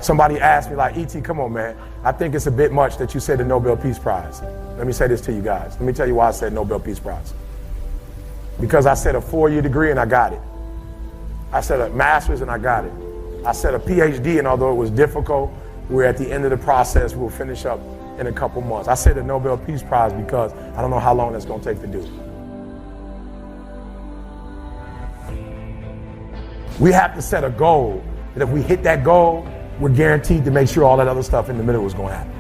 Somebody asked me like, E.T., come on, man. I think it's a bit much that you said the Nobel Peace Prize. Let me say this to you guys. Let me tell you why I said Nobel Peace Prize. Because I said a 4-year degree and I got it. I said a master's and I got it. I said a PhD, and although it was difficult, we're at the end of the process. We'll finish up in a couple months. I said the Nobel Peace Prize because I don't know how long that's going to take to do. We have to set a goal that if we hit that goal, we're guaranteed to make sure all that other stuff in the middle is going to happen.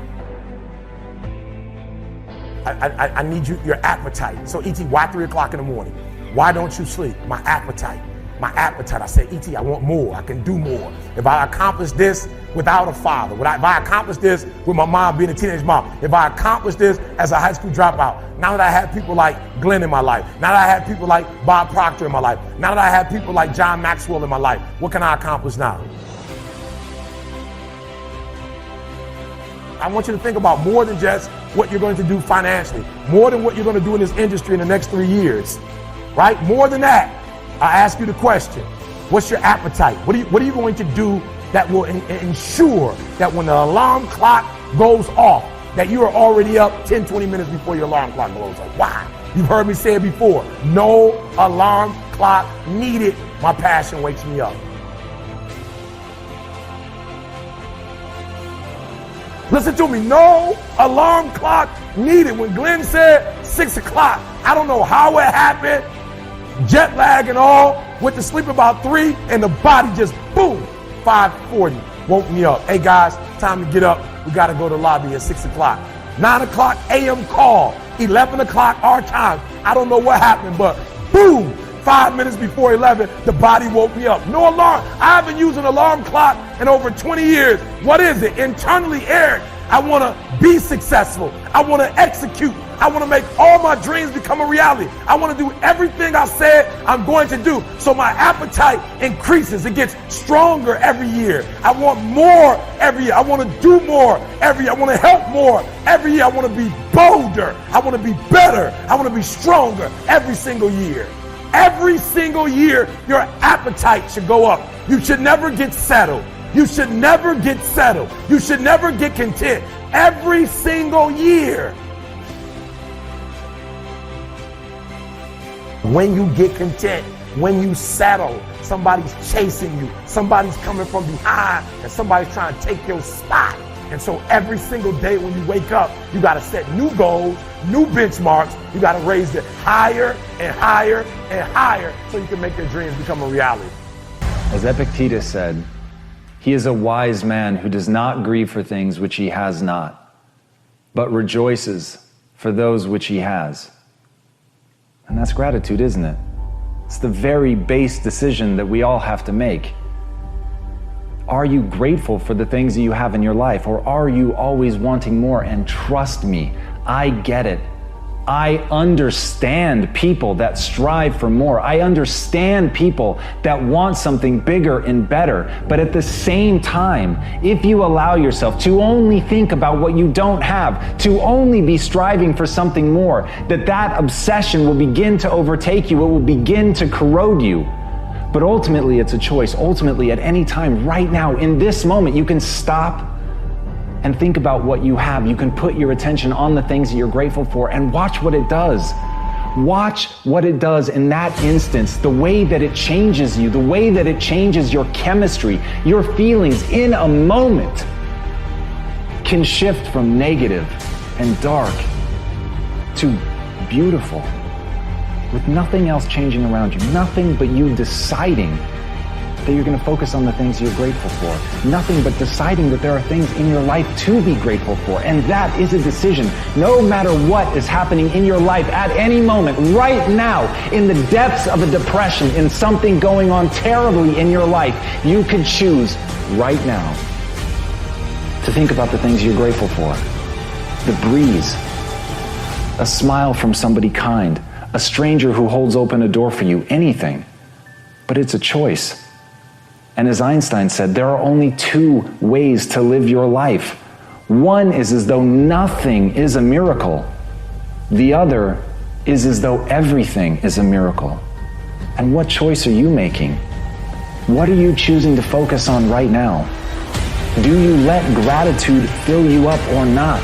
I need your appetite. So E.T., why 3 o'clock in the morning? Why don't you sleep? My appetite. My appetite. I said, E.T., I want more. I can do more. If I accomplish this without a father, if I accomplish this with my mom being a teenage mom, if I accomplish this as a high school dropout, now that I have people like Glenn in my life, now that I have people like Bob Proctor in my life, now that I have people like John Maxwell in my life, what can I accomplish now? I want you to think about more than just what you're going to do financially, more than what you're going to do in this industry in the next 3 years, right? More than that, I ask you the question, what's your appetite? What are you going to do that will ensure that when the alarm clock goes off, that you are already up 10, 20 minutes before your alarm clock goes off? Why? You've heard me say it before. No alarm clock needed. My passion wakes me up. Listen to me, no alarm clock needed. When Glenn said 6 o'clock, I don't know how it happened, jet lag and all, went to sleep about 3 and the body just boom, 5:40, woke me up. Hey guys, time to get up. We got to go to the lobby at 6 o'clock. 9 o'clock a.m. call, 11 o'clock our time. I don't know what happened, but boom, 5 minutes before 11, the body woke me up. No alarm. I haven't used an alarm clock in over 20 years. What is it? Internally, Eric, I want to be successful. I want to execute. I want to make all my dreams become a reality. I want to do everything I said I'm going to do. So my appetite increases. It gets stronger every year. I want more every year. I want to do more every year. I want to help more every year. I want to be bolder. I want to be better. I want to be stronger every single year. Every single year, your appetite should go up. You should never get settled. You should never get settled. You should never get content. Every single year. When you get content, when you settle, somebody's chasing you, somebody's coming from behind, and somebody's trying to take your spot. And so every single day when you wake up, you got to set new goals, new benchmarks. You got to raise it higher and higher and higher so you can make your dreams become a reality. As Epictetus said, he is a wise man who does not grieve for things which he has not, but rejoices for those which he has. And that's gratitude, isn't it? It's the very base decision that we all have to make. Are you grateful for the things that you have in your life, or are you always wanting more? And trust me, I get it. I understand people that strive for more. I understand people that want something bigger and better. But at the same time, if you allow yourself to only think about what you don't have, to only be striving for something more, that obsession will begin to overtake you. It will begin to corrode you. But ultimately, it's a choice. Ultimately, at any time, right now, in this moment, you can stop and think about what you have. You can put your attention on the things that you're grateful for and watch what it does. Watch what it does in that instance, the way that it changes you, the way that it changes your chemistry, your feelings in a moment can shift from negative and dark to beautiful, with nothing else changing around you, nothing but you deciding that you're going to focus on the things you're grateful for. Nothing but deciding that there are things in your life to be grateful for. And that is a decision. No matter what is happening in your life at any moment, right now, in the depths of a depression, in something going on terribly in your life, you could choose right now to think about the things you're grateful for. The breeze, a smile from somebody kind, a stranger who holds open a door for you, anything. But it's a choice. And as Einstein said, there are only two ways to live your life. One is as though nothing is a miracle. The other is as though everything is a miracle. And what choice are you making? What are you choosing to focus on right now? Do you let gratitude fill you up or not?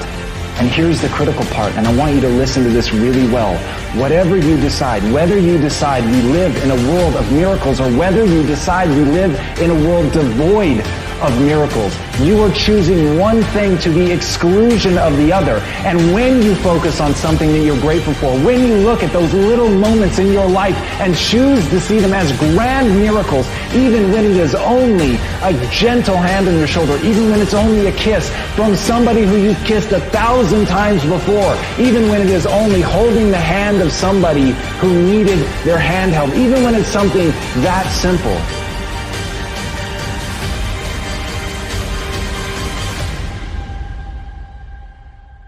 And here's the critical part, and I want you to listen to this really well. Whatever you decide, whether you decide we live in a world of miracles or whether you decide we live in a world devoid of miracles, you are choosing one thing to the exclusion of the other. And when you focus on something that you're grateful for, when you look at those little moments in your life and choose to see them as grand miracles, even when it is only a gentle hand on your shoulder, even when it's only a kiss from somebody who you've kissed 1,000 times before, even when it is only holding the hand of somebody who needed their hand held, even when it's something that simple.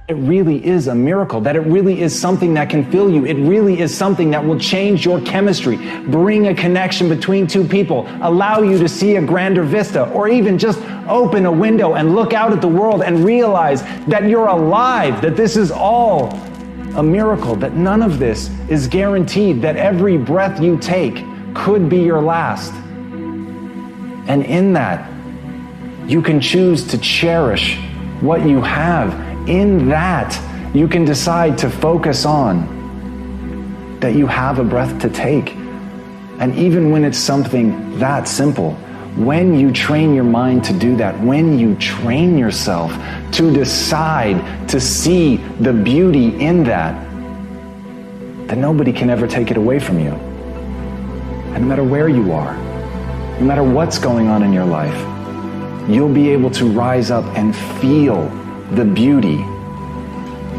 It really is a miracle, that it really is something that can fill you. It really is something that will change your chemistry, bring a connection between two people, allow you to see a grander vista, or even just open a window and look out at the world and realize that you're alive, that this is all a miracle, that none of this is guaranteed, that every breath you take could be your last. And in that, you can choose to cherish what you have. In that, you can decide to focus on that you have a breath to take. And even when it's something that simple, when you train your mind to do that, when you train yourself to decide to see the beauty in that, then nobody can ever take it away from you. And no matter where you are, no matter what's going on in your life, you'll be able to rise up and feel the beauty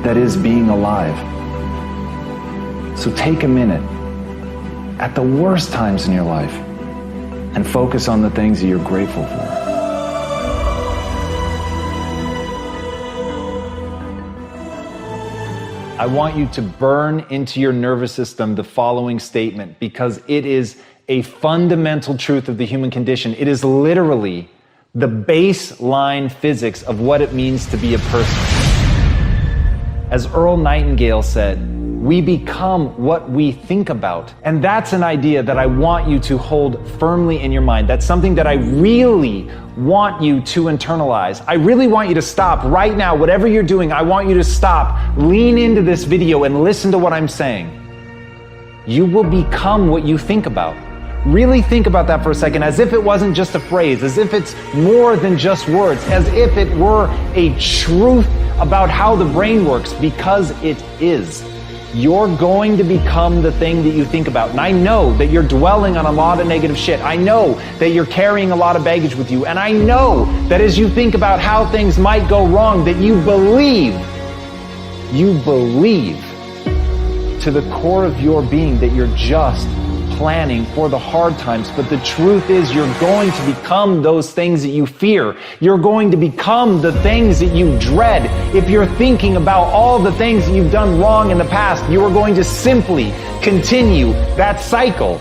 that is being alive. So take a minute at the worst times in your life and focus on the things that you're grateful for. I want you to burn into your nervous system the following statement, because it is a fundamental truth of the human condition. It is literally the baseline physics of what it means to be a person. As Earl Nightingale said, we become what we think about. And that's an idea that I want you to hold firmly in your mind. That's something that I really want you to internalize. I really want you to stop right now. Whatever you're doing, I want you to stop, lean into this video and listen to what I'm saying. You will become what you think about. Really think about that for a second, as if it wasn't just a phrase, as if it's more than just words, as if it were a truth about how the brain works, because it is. You're going to become the thing that you think about. And I know that you're dwelling on a lot of negative shit. I know that you're carrying a lot of baggage with you. And I know that as you think about how things might go wrong, that you believe to the core of your being that you're just planning for the hard times. But the truth is, you're going to become those things that you fear. You're going to become the things that you dread. If you're thinking about all the things that you've done wrong in the past, you are going to simply continue that cycle.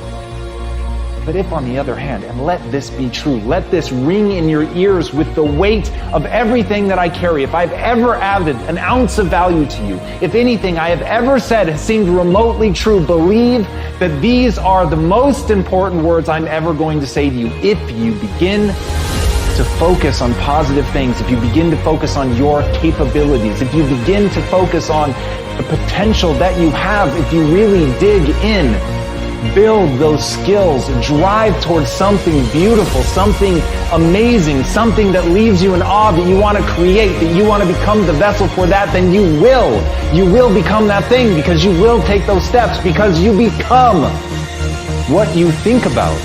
But if, on the other hand, and let this be true, let this ring in your ears with the weight of everything that I carry, if I've ever added an ounce of value to you, if anything I have ever said has seemed remotely true, believe that these are the most important words I'm ever going to say to you. If you begin to focus on positive things, if you begin to focus on your capabilities, if you begin to focus on the potential that you have, if you really dig in, build those skills, drive towards something beautiful, something amazing, something that leaves you in awe, that you want to create, that you want to become the vessel for that, then you will become that thing, because you will take those steps, because you become what you think about.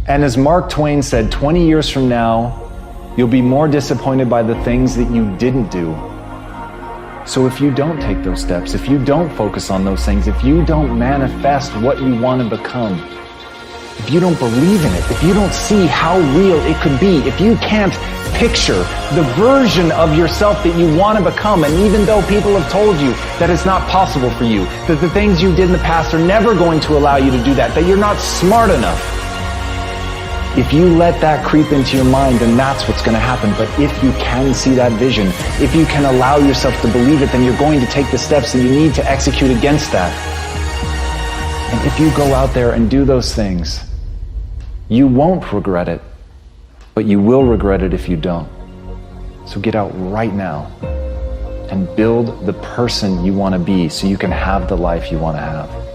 And as Mark Twain said, 20 years from now, you'll be more disappointed by the things that you didn't do. So if you don't take those steps, if you don't focus on those things, if you don't manifest what you want to become, if you don't believe in it, if you don't see how real it could be, if you can't picture the version of yourself that you want to become, and even though people have told you that it's not possible for you, that the things you did in the past are never going to allow you to do that, that you're not smart enough, if you let that creep into your mind, then that's what's going to happen. But if you can see that vision, if you can allow yourself to believe it, then you're going to take the steps that you need to execute against that. And if you go out there and do those things, you won't regret it. but you will regret it if you don't. So get out right now and build the person you want to be so you can have the life you want to have.